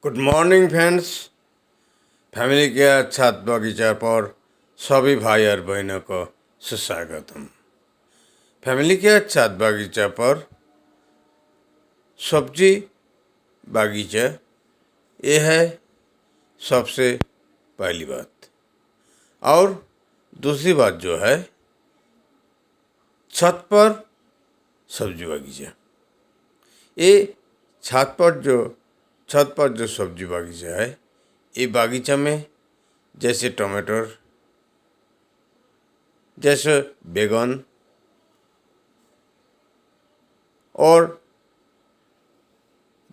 Good morning friends. Family के छत बगीचा पर सभी भाई और बहनों को सुस्वागतम। फैमिली के छत बगीचा पर सब्जी बगीचा ये है सबसे पहली बात। और दूसरी बात जो है छत पर सब्जी बगीचा, ये छत पर जो सब्जी बगीचा है, ये बागीचा में जैसे टमाटर, जैसे बैगन और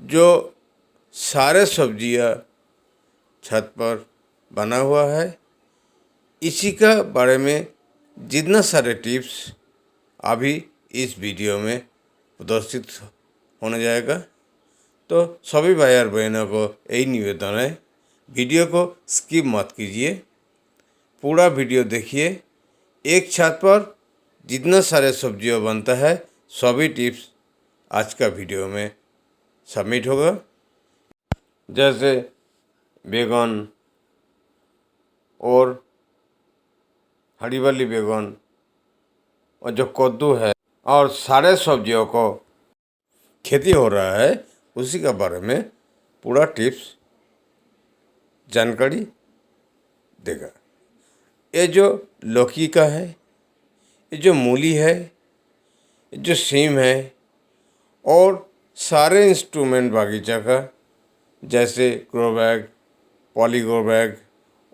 जो सारे सब्जियां छत पर बना हुआ है, इसी का बारे में जितना सारे टिप्स अभी इस वीडियो में प्रदर्शित होने जाएगा। तो सभी भाई और बहनों को यही निवेदन है, वीडियो को स्किप मत कीजिए, पूरा वीडियो देखिए। एक छत पर जितना सारे सब्जियां बनता है, सभी टिप्स आज का वीडियो में सबमिट होगा। जैसे बैगन और हरी वाली बैगन और जो कद्दू है और सारे सब्जियों को खेती हो रहा है, उसी के बारे में पूरा टिप्स जानकारी देगा। ये जो लौकी का है, ये जो मूली है, ये जो सीम है और सारे इंस्ट्रूमेंट बागीचा का, जैसे grow bag, poly grow bag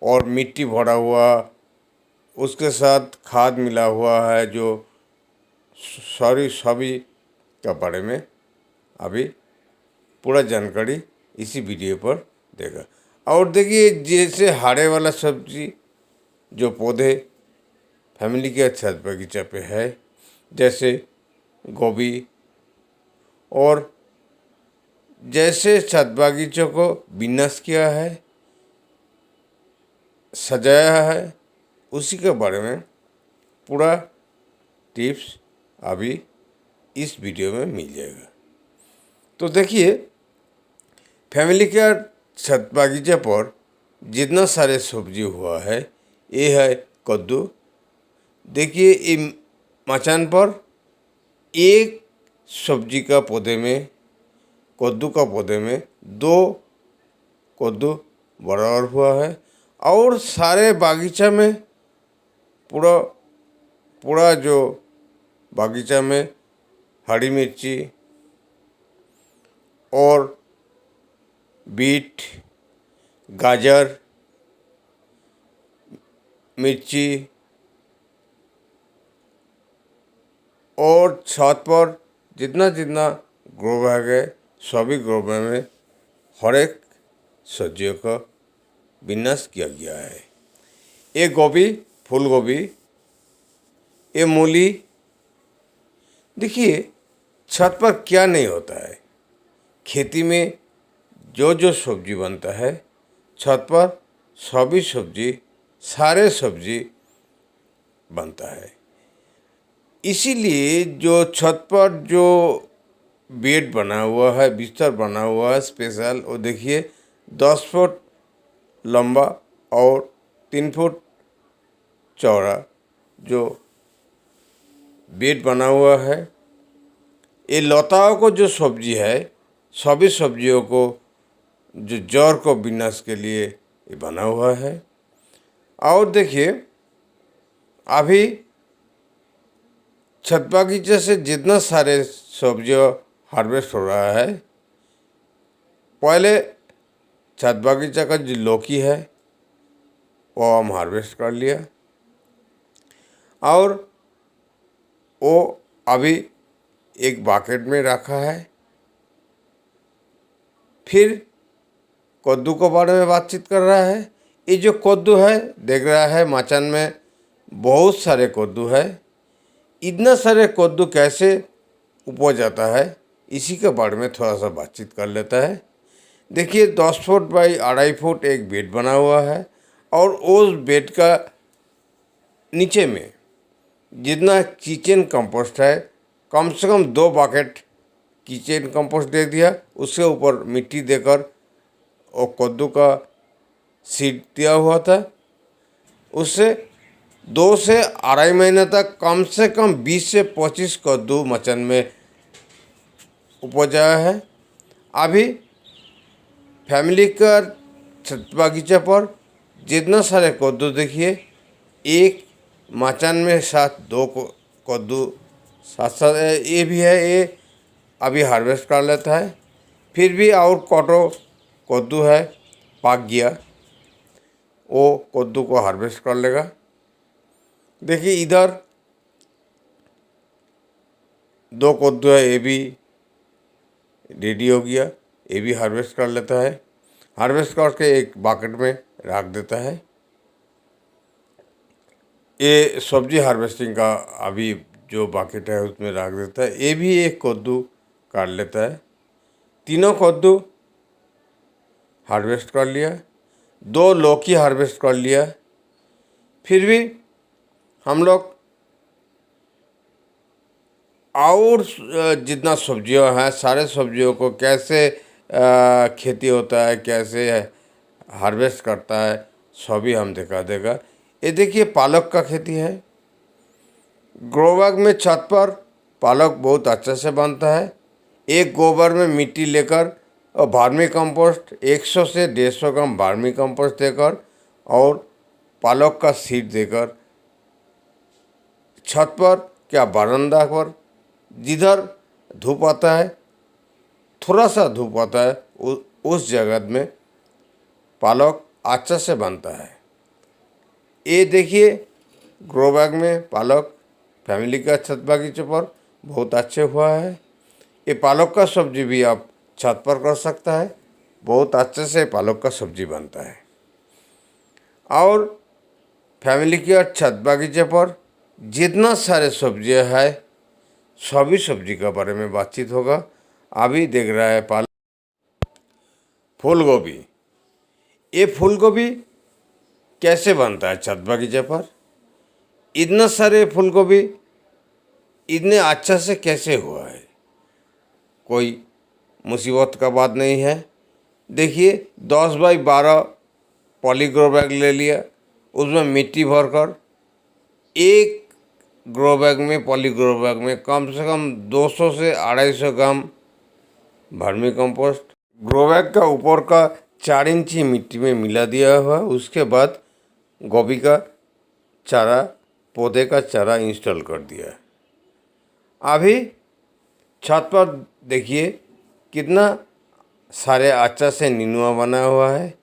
और मिट्टी भरा हुआ, उसके साथ खाद मिला हुआ है, जो सभी के बारे में अभी पूरा जानकारी इसी वीडियो पर देगा। और देखिए, जैसे हरे वाला सब्जी जो पौधे फैमिली के छत बगीचा पे है, जैसे गोभी, और जैसे छत बगीचों को विन्यास किया है, सजाया है, उसी के बारे में पूरा टिप्स अभी इस वीडियो में मिल जाएगा। तो देखिए, फैमिली के छत बगीचे पर जितना सारे सब्जी हुआ है, ये है कद्दू। देखिए, ये मचान पर एक सब्जी का पौधे में, कद्दू का पौधे में 2 कद्दू बराबर हुआ है। और सारे बागीचा में पूरा जो बागीचा में हरी मिर्ची और बीट, गाजर, मिर्ची और छत पर जितना ग्रो बैग है, सभी ग्रो बैग में हर एक सब्जियों का विन्यास किया गया है। ये गोभी, फूल गोभी, ये मूली। देखिए, छत पर क्या नहीं होता है, खेती में जो सब्जी बनता है, छत पर सभी सब्जी, सारे सब्जी बनता है। इसीलिए जो छत पर जो बेड बना हुआ है, बिस्तर बना हुआ है स्पेशल, वो देखिए 10 फुट लंबा और 3 फुट चौड़ा जो बेड बना हुआ है। ये लताओं को जो सब्जी है, सभी सब्जियों को जो जड़ को विनाश के लिए ये बना हुआ है। और देखिए, अभी छत बगीचे से जितना सारे सब्जियों हार्वेस्ट हो रहा है, पहले छत बगीचा का जो लौकी है वो हम हार्वेस्ट कर लिया, और वो अभी एक बाकेट में रखा है। फिर कद्दू के बारे में बातचीत कर रहा है। ये जो कद्दू है, देख रहा है मचान में बहुत सारे कद्दू है। इतना सारे कद्दू कैसे उपज आता है, इसी के बारे में थोड़ा सा बातचीत कर लेता है। देखिए, 10 फुट बाई 2.5 फुट एक बेड बना हुआ है, और उस बेड का नीचे में जितना किचन कंपोस्ट है, कम से कम 2 बकेट किचन कंपोस्ट दे दिया। उसके ऊपर मिट्टी देकर और कद्दू का सीड दिया हुआ था, उससे 2 से 2.5 महीने तक कम से कम 20 से 25 कद्दू मचान में उपजा है। अभी फैमिली का छत बागीचा पर जितना सारे कद्दू देखिए, एक मचान में साथ 2 कद्दू साथ साथ ये भी है, ये अभी हार्वेस्ट कर लेता है। फिर भी और कद्दू है पक गया, वो कद्दू को हार्वेस्ट कर लेगा। देखिए इधर 2 कद्दू है, ये भी रेडी हो गया, ये भी हार्वेस्ट कर लेता है। हार्वेस्ट करके एक बाकेट में रख देता है। ये सब्जी हार्वेस्टिंग का अभी जो बाकेट है उसमें रख देता है। ये भी एक कद्दू काट लेता है। तीनों कद्दू हार्वेस्ट कर लिया, 2 लौकी हार्वेस्ट कर लिया। फिर भी हम लोग और जितना सब्जियां हैं, सारे सब्जियों को कैसे खेती होता है, कैसे हार्वेस्ट करता है, सभी हम दिखा देगा। ये देखिए पालक का खेती है। ग्रो बैग में छत पर पालक बहुत अच्छे से बनता है। एक गोबर में मिट्टी लेकर और वर्मी कंपोस्ट 100 से 150 ग्राम वर्मी कंपोस्ट देकर और पालक का सीड देकर छत पर क्या बरामदा पर जिधर धूप आता है, थोड़ा सा धूप आता है, उस जगह में पालक अच्छा से बनता है। ये देखिए ग्रो बैग में पालक फैमिली का छत बागीचे पर बहुत अच्छे हुआ है। ये पालक का सब्जी भी आप छत पर कर सकता है, बहुत अच्छे से पालक का सब्जी बनता है। और फैमिली के छत बागीचे पर जितना सारे सब्जियां हैं, सभी सब्जी के बारे में बातचीत होगा। अभी देख रहा है पालक, फूल गोभी। ये फूल गोभी कैसे बनता है छत बागीचे पर? इतना सारे फूल गोभी इतने अच्छा से कैसे हुआ है? कोई मुसीबत का बात नहीं है। देखिए 10 बाई 12 पॉली ग्रो बैग ले लिया, उसमें मिट्टी भरकर एक ग्रो बैग में, पॉली ग्रो बैग में कम से कम 200 से 250 ग्राम वर्मी कंपोस्ट ग्रो बैग का ऊपर का 4 इंची मिट्टी में मिला दिया हुआ। उसके बाद गोभी का चारा, पौधे का चारा इंस्टॉल कर दिया। अभी छत पर देखिए कितना सारे अच्छा से निनुआ बना हुआ है।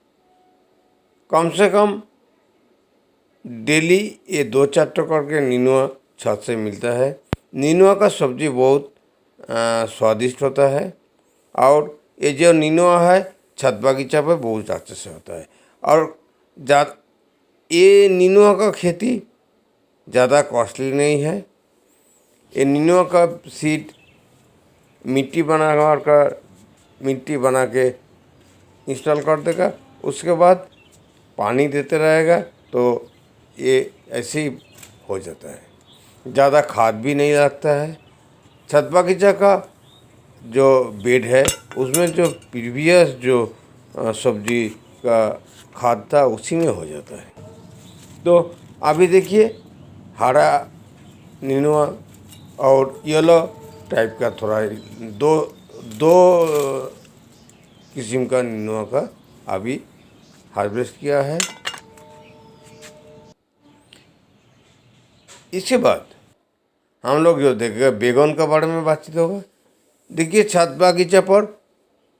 कम से कम डेली ये 2-4 टकर के निनुआ छत से मिलता है। निनुआ का सब्जी बहुत स्वादिष्ट होता है और ये जो निनुआ है छत बागीचा पर बहुत अच्छे से होता है। और ये निनुआ का खेती ज़्यादा कॉस्टली नहीं है। ये निनुआ का सीड मिट्टी बना के इंस्टॉल कर देगा, उसके बाद पानी देते रहेगा तो ये ऐसे ही हो जाता है। ज़्यादा खाद भी नहीं लगता है। छत बागीचा का जो बेड है उसमें जो प्रीवियस जो सब्जी का खाद था उसी में हो जाता है। तो अभी देखिए हरा निनुआ और येलो टाइप का थोड़ा दो किस्म का निनुआ का अभी हार्वेस्ट किया है। इसके बाद हम लोग जो देखेगा बैगन के बारे में बातचीत होगा। देखिए छत बागीचा पर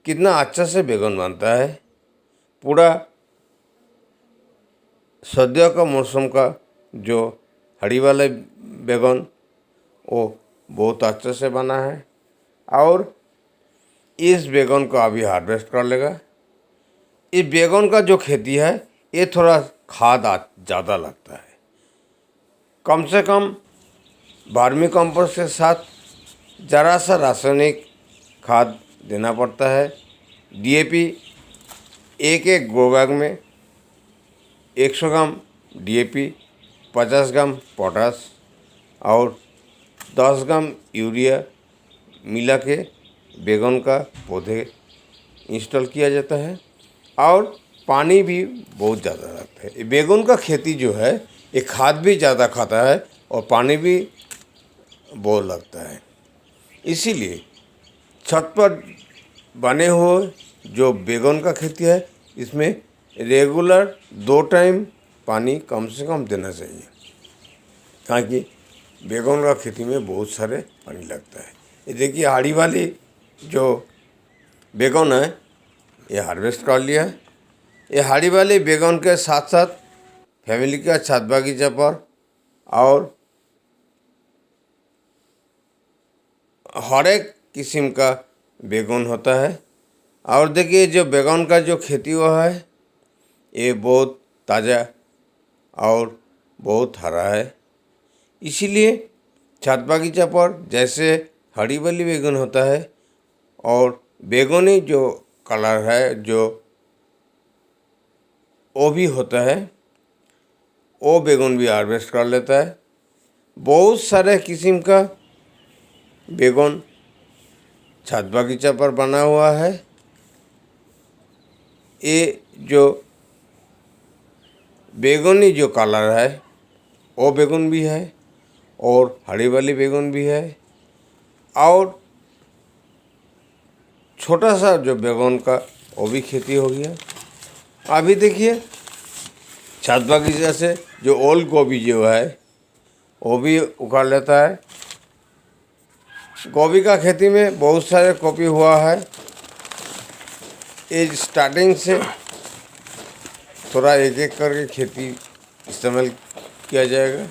कितना अच्छा से बैगन बनता है। पूरा सर्दियों का मौसम का जो हरी वाले बैगन वो बहुत अच्छे से बना है और इस बैगन को अभी हार्वेस्ट कर लेगा। इस बैगन का जो खेती है ये थोड़ा खाद ज़्यादा लगता है। कम से कम वर्मी कंपोस्ट के साथ ज़रा सा रासायनिक खाद देना पड़ता है। डीएपी एक ग्रो बैग में 100 ग्राम डीएपी, 50 ग्राम पोटास और 10 ग्राम यूरिया मिला के बैगन का पौधे इंस्टॉल किया जाता है। और पानी भी बहुत ज़्यादा लगता है। ये बैगन का खेती जो है ये खाद भी ज़्यादा खाता है और पानी भी बहुत लगता है। इसीलिए छत पर बने हुए जो बैगन का खेती है इसमें रेगुलर 2 टाइम पानी कम से कम देना चाहिए, ताकि बैगन का खेती में बहुत सारे पानी लगता है। ये देखिए आड़ी वाली जो बैगन है ये हार्वेस्ट कर लिया है। ये हाड़ी वाले बैगन के साथ साथ फैमिली का छत बागीचा पर और हर एक किस्म का बैगन होता है। और देखिए जो बैगन का जो खेती हुआ है ये बहुत ताज़ा और बहुत हरा है। इसीलिए छत बागीचा पर जैसे हरी वाली बैगन होता है और बैगनी जो कलर है जो वो भी होता है, वो बैगन भी हार्वेस्ट कर लेता है। बहुत सारे किस्म का बैगन छत बागीचा पर बना हुआ है। ये जो बैगनी जो कलर है वो बैगन भी है और हरी वाली बैगन भी है और छोटा सा जो बैगन का वो भी खेती हो गया। अभी देखिए छत बागीचा से जो ओल गोभी जो है वो भी उखाड़ लेता है। गोभी का खेती में बहुत सारे गोभी हुआ है। ये स्टार्टिंग से थोड़ा एक एक करके खेती इस्तेमाल किया जाएगा।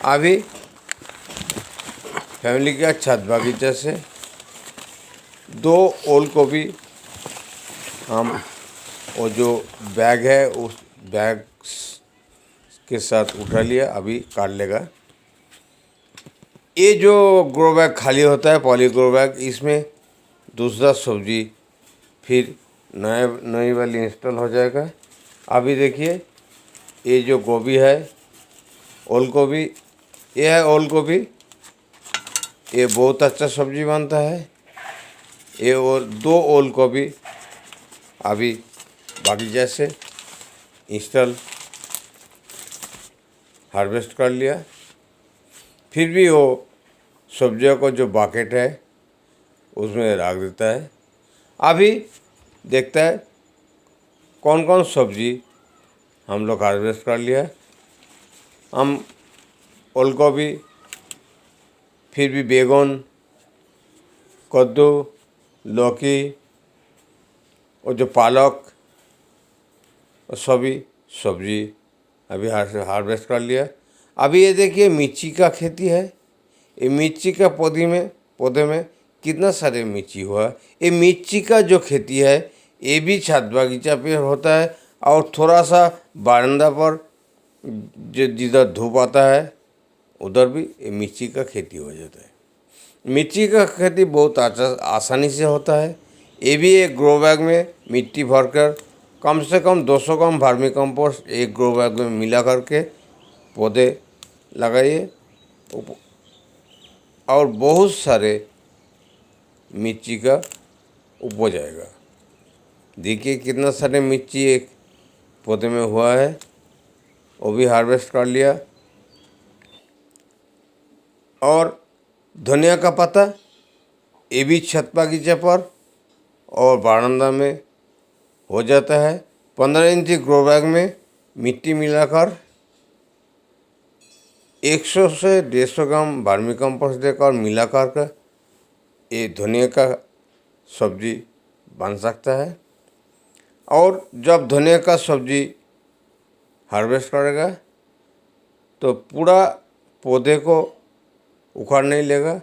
अभी फैमिली का छत बागीचा से 2 ओल गोभी हम वो जो बैग है उस बैग के साथ उठा लिया, अभी काट लेगा। ये जो ग्रो बैग खाली होता है पॉली ग्रो बैग, इसमें दूसरा सब्जी फिर नई वाली इंस्टॉल हो जाएगा। अभी देखिए ये जो गोभी है ओल गोभी, ये है ओल गोभी, ये बहुत अच्छा सब्जी बनता है। ये और 2 ओल गोभी अभी बागीचा से इंस्टॉल हार्वेस्ट कर लिया। फिर भी वो सब्जियों को जो बकेट है उसमें रख देता है। अभी देखता है कौन कौन सब्जी हम लोग हार्वेस्ट कर लिया है। हम ओल गोभी, फिर भी बैगन, कद्दू, लौकी और जो पालक और सभी सब्जी अभी हार्वेस्ट कर लिया। अभी ये देखिए मिर्ची का खेती है। ये मिर्ची का पौधे में कितना सारे मिर्ची हुआ है। ये मिर्ची का जो खेती है ये भी छत बागीचा पे होता है और थोड़ा सा बरामदा पर जो जिधर धूप आता है उधर भी ये मिर्ची का खेती हो जाता है। मिर्ची का खेती बहुत आसानी से होता है। ये भी एक ग्रो बैग में मिट्टी भरकर कम से कम 200 ग्राम वर्मी कंपोस्ट एक ग्रो बैग में मिला करके पौधे लगाइए और बहुत सारे मिर्ची का उपज आएगा। देखिए कितना सारे मिर्ची एक पौधे में हुआ है, वो भी हार्वेस्ट कर लिया। और धनिया का पत्ता ये भी छत बागीचे पर और बरामदा में हो जाता है। 15 इंची ग्रो बैग में मिट्टी मिलाकर 100 से 150 ग्राम वर्मी कंपोस्ट देकर मिलाकर के ये धनिया का सब्जी बन सकता है। और जब धनिया का सब्जी हार्वेस्ट करेगा तो पूरा पौधे को उखाड़ नहीं लेगा,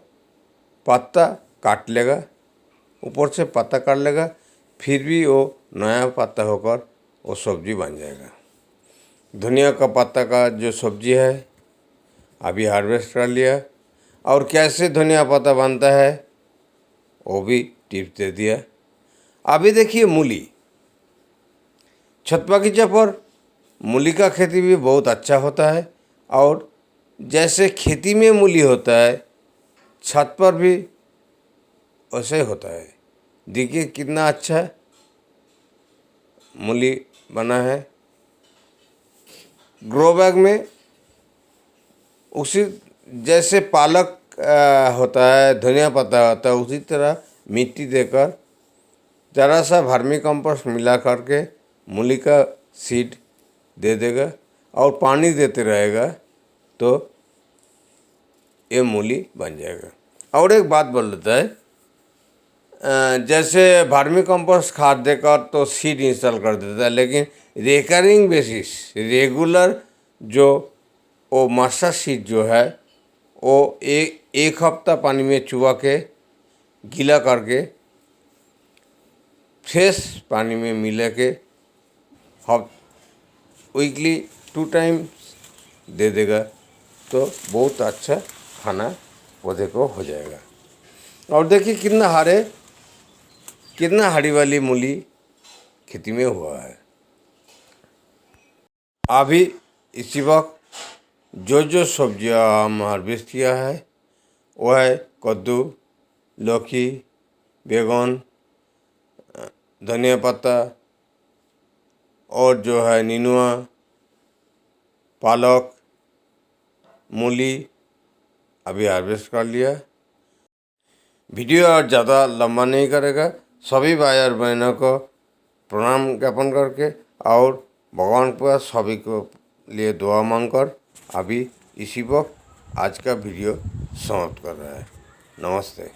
पत्ता काट लेगा, ऊपर से पत्ता काट लेगा, फिर भी वो नया पत्ता होकर वो सब्जी बन जाएगा। धनिया का पत्ता का जो सब्जी है अभी हार्वेस्ट कर लिया। और कैसे धनिया पत्ता बनता है वो भी टिप्स दे दिया। अभी देखिए मूली, छत बागीचा पर मूली का खेती भी बहुत अच्छा होता है। और जैसे खेती में मूली होता है छत पर भी वैसे होता है। देखिए कितना अच्छा मूली बना है। ग्रो बैग में उसी जैसे पालक होता है, धनिया पत्ता होता है, उसी तरह मिट्टी देकर ज़रा सा वर्मी कंपोस्ट मिला करके मूली का सीड दे देगा और पानी देते रहेगा तो ये मूली बन जाएगा। और एक बात बोल देता है, जैसे वर्मी कंपोस्ट खाद देकर तो सीड इंस्टॉल कर देता है, लेकिन रिकरिंग बेसिस रेगुलर जो वो मास्टर सीड जो है वो एक हफ्ता पानी में चुबा के गीला करके फ्रेश पानी में मिला के वीकली 2 टाइम्स दे देगा तो बहुत अच्छा खाना पौधे को हो जाएगा। और देखिए कितना हरी वाली मूली खेती में हुआ है। अभी इसी वक्त जो सब्जियां हम हार्वेस्ट किया है वो है कद्दू, लौकी, बैगन, धनिया पत्ता और जो है नीनुआ, पालक, मूली अभी हार्वेस्ट कर लिया। वीडियो और ज़्यादा लंबा नहीं करेगा। सभी भाई और बहनों को प्रणाम ज्ञापन करके और भगवान पर सभी को लिए दुआ मांगकर अभी इसी वक्त आज का वीडियो समाप्त कर रहा है। नमस्ते।